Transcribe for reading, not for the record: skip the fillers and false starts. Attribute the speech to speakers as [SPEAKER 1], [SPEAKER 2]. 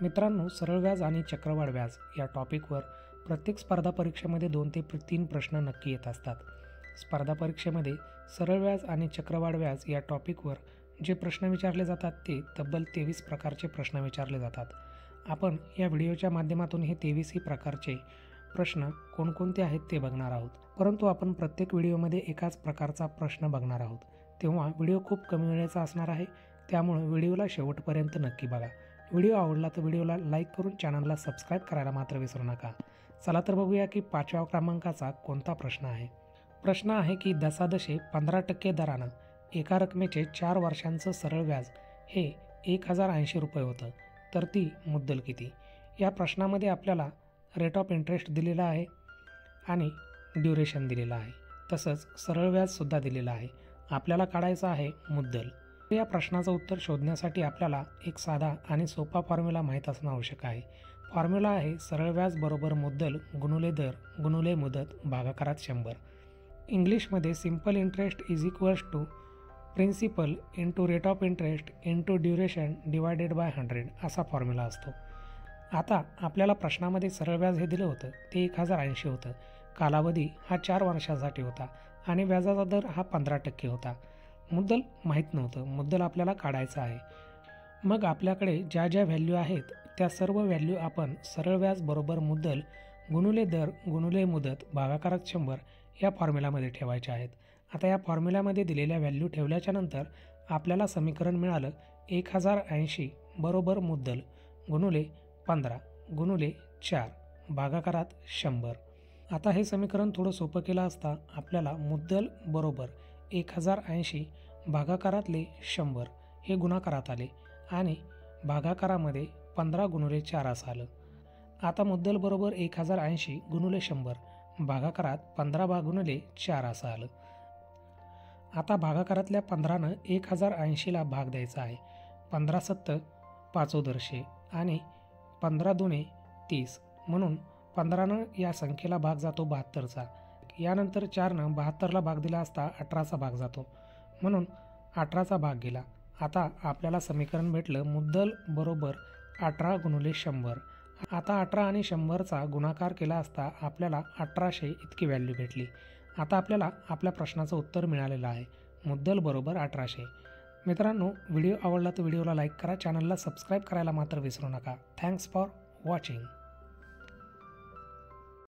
[SPEAKER 1] मित्रांनो, सरळ व्याज आणि चक्रवाढ व्याज या टॉपिकवर प्रत्येक स्पर्धा परीक्षेमध्ये 2 ते 3 प्रश्न नक्की येत असतात. स्पर्धा परीक्षेमध्ये सरळ व्याज आणि चक्रवाढ व्याज या टॉपिकवर जे प्रश्न विचारले जातात ते तब्बल 23 प्रकारचे प्रश्न विचारले जातात. आपण या व्हिडिओच्या माध्यमातून हे 23ही प्रकारचे प्रश्न कोणकोणते आहेत ते बघणार आहोत. परंतु आपण प्रत्येक व्हिडिओमध्ये एकाच प्रकारचा प्रश्न बघणार आहोत. तेव्हा व्हिडिओ खूप कमी वेळेचा असणार आहे. त्यामुळे व्हिडिओला शेवटपर्यंत नक्की बघा. व्हिडिओ आवडला तर व्हिडिओला लाईक करून चॅनलला सबस्क्राईब करायला मात्र विसरू नका. चला तर बघूया की 5व्या क्रमांकाचा कोणता प्रश्न आहे. प्रश्न आहे की दशादशे 15% दरानं एका रकमेचे 4 वर्षांचं सरळ व्याज हे 1080 रुपये होतं, तर ती मुद्दल किती? या प्रश्नामध्ये आपल्याला रेट ऑफ इंटरेस्ट दिलेला आहे आणि ड्युरेशन दिलेलं आहे. तसंच सरळ व्याजसुद्धा दिलेलं आहे. आपल्याला काढायचं आहे मुद्दल. या प्रश्नाचं उत्तर शोधण्यासाठी आपल्याला एक साधा आणि सोपा फॉर्म्युला माहीत असणं आवश्यक आहे. फॉर्म्युला आहे सरळ व्याज बरोबर मुद्दल गुणुले दर गुणुले मुदत भागाकारात 100. इंग्लिशमध्ये simple interest is equals to principal into rate of interest into duration divided by 100 असा फॉर्म्युला असतो. आता आपल्याला प्रश्नामध्ये सरळ व्याज हे दिलं होतं ते 1080 होतं. कालावधी हा 4 वर्षासाठी होता आणि व्याजाचा दर हा 15% होता. मुद्दल माहीत नव्हतं. मुद्दल आपल्याला काढायचं आहे. मग आपल्याकडे ज्या ज्या व्हॅल्यू आहेत त्या सर्व व्हॅल्यू आपण सरळ व्याज बरोबर मुद्दल गुणुले दर गुणुले मुदत भागाकारात 100 या फॉर्म्युलामध्ये ठेवायच्या आहेत. आता या फॉर्म्युल्यामध्ये दिलेल्या व्हॅल्यू ठेवल्याच्यानंतर आपल्याला समीकरण मिळालं 1080 बरोबर मुद्दल गुणुले 15 गुणुले 4 भागाकारात 100. आता हे समीकरण थोडं सोपं केलं असता आपल्याला मुद्दल बरोबर 1080 भागाकारातले 100 हे गुणाकारात आले आणि भागाकारामध्ये 15 गुणुले 4 असं आलं. आता मुद्दल बरोबर 1080 गुणुले 100 भागाकारात 15 गुणुले 4 असं आलं. आता भागाकारातल्या 15नं 1080ला भाग द्यायचा आहे. 15 सत्त 5 दर्शे आणि 15 दुणे 30 म्हणून 15नं या संख्येला भाग जातो 72चा. यानंतर 4नं 72ला भाग दिला असता 18चा भाग जातो म्हणून 18चा भाग गेला. आता आपल्याला समीकरण भेटलं मुद्दल बरोबर 18 गुणुले 100. आता 18 आणि 100चा गुणाकार केला असता आपल्याला 1800 इतकी व्हॅल्यू भेटली. आता आपल्याला आपल्या प्रश्नाचं उत्तर मिळालेलं आहे. मुद्दल बरोबर 1800. मित्रांनो, व्हिडिओ आवडला तर व्हिडिओला लाईक करा. चॅनलला सबस्क्राईब करायला मात्र विसरू नका. Thanks for watching.